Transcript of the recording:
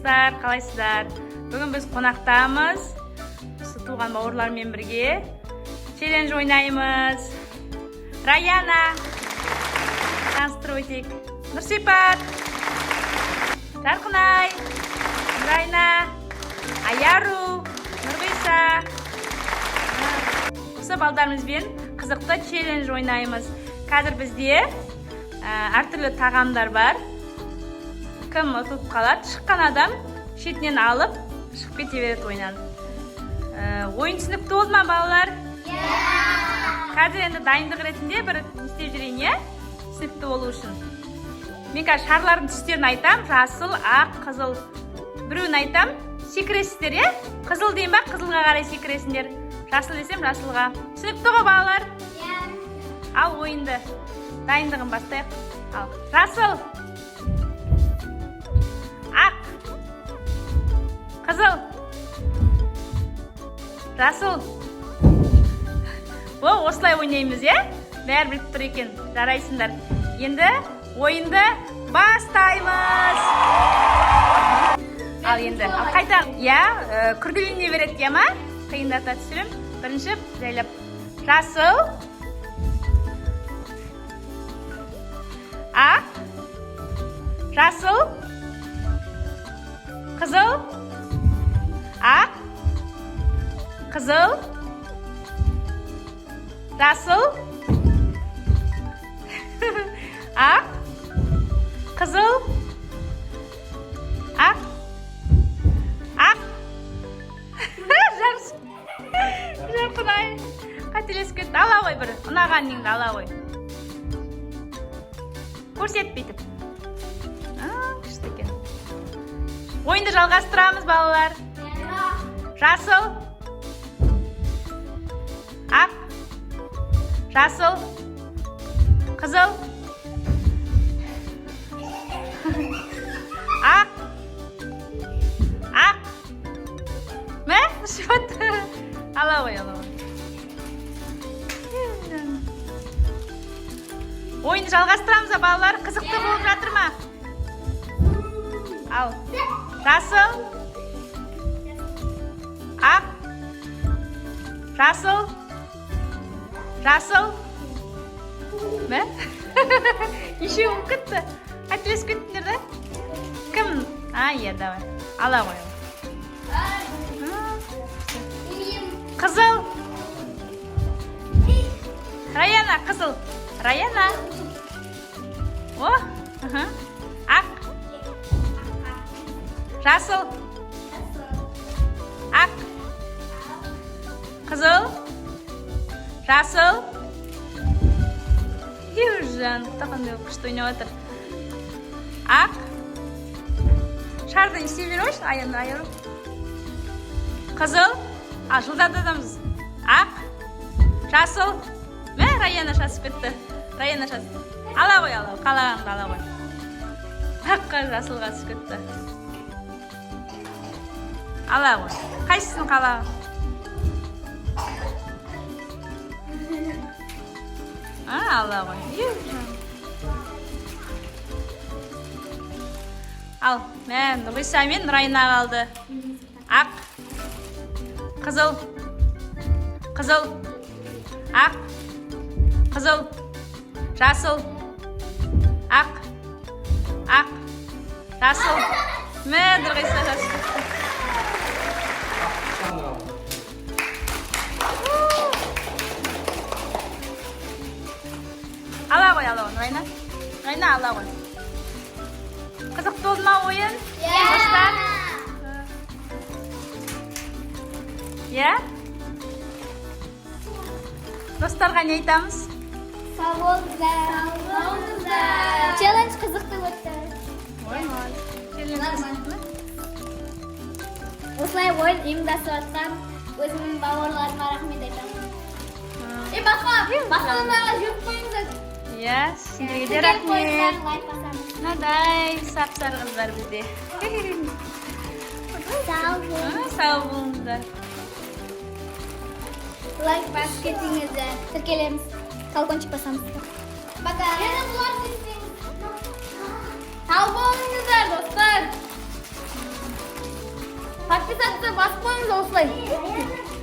достар, қалайсыздар? Бүгін біз қонақтамыз. Туған бауырлармен бірге челлендж ойнаймыз. Раяна, таныстырып өтейік. Нұрсипат, Жарқынай, Нұрайна, Аяру, Нұрғиса. Осы балдарымызбен қызықты челлендж ойнаймыз. Қазір бізде әртүрлі тағамдар бар. Кім ұтылып қалады, шыққан адам шетінен алып, шығып кете береді ойнан. Ойын түсінікті болды ма, балалар? Қазір енді дайындық ретінде бір істеп жүрейін, е? Түсінікті болу үшін. Мен қазір шарлардың түстерін айтам, жасыл, ақ, қызыл. Біреуін айтам, секіресіздер, е? Қызыл дейін ба, қызылға қарай секіресіңдер. Жасыл десем, жасылға. Түсінікті ғой, балалар? Ал ойынды. Дайындығын бастайық. Ал, жасыл. Ақ. Қызыл. Жасыл. Ол, осылай ойнаймыз, е? Бәрі біліп тұр екен. Жарайсыңдар. Енді ойынды бастаймыз. Ал енді, қайтан, я, күрделіне береді, я ма? Қиындата түсірім. Бірінші, жайлап. Жасыл. Ақ. Жасыл. Қызыл. Ақ. Қызыл. Жасыл. Ақ. Қызыл. Ақ. Ақ. Жарқынай. Қателесіп кетті. Ала ғой бір. Ұнаған неңді ала ғой. Көрсетпейтіп. Күшті екен. Ойынды жалғастырамыз, балалар. Жасыл. Ақ. Жасыл. Қызыл. Ақ. Ақ. Мә? Шот. Ала ғой, ала ғой. Ойынды жалғастырамыз, балалар. Қызықты болып жатыр ма? Ал. Жасыл. Ақ. Жасыл. Жасыл. Мә? Еще болып кетті. Қателесіп кеттіңдер, да? Кім? Е, давай. Ала ғой. Қызыл. Раяна, қызыл. Раяна. О, ақ. Жасыл. Ақ. Қызыл. Жасыл. Ержан, тақандай күшті ойнап отыр. Ақ. Шарды істей беріңізші, аяны айыру. Қызыл. Жылдадымыз. Ақ. Жасыл. Мә, Раяна шасып кетті. Раяна шасып. Ала ғой, ала. Қалағанды ала ғой. Аққа жасылға түсіп кетті. Ала ғой. Қайсысын қалаған? Ала ғой. Ал, мән, Нұрғиса мен Нұрайна қалды. Ақ. Қызыл. Қызыл. Ақ. Қызыл. Жасыл. Ақ. Ақ. Жасыл. Мән, Нұрғиса жасыл. Ала ғой, ала ғой, Нұрайна. Нұрайна, ала ғой. Қызықты болды ма ойын? Достар? Достарға не айтамыз? Сау болыңыздар. Челлендж қызықты өтті. Осылай ойын ұйымдастырып жатқан өзімнің бауырларыма рахмет айтамын. Бақылымдарға жүріп қойыңыздар. Сендерге де рахмет. Мынадай сап-сары қыздар бізде. Сау болыңыздар. Лайк басып кетіңіздер. Тіркелеміз. Колокольчик басамыз. Пока. Сау болыңыздар, достар. Подписаться басып қойыңыз осылай.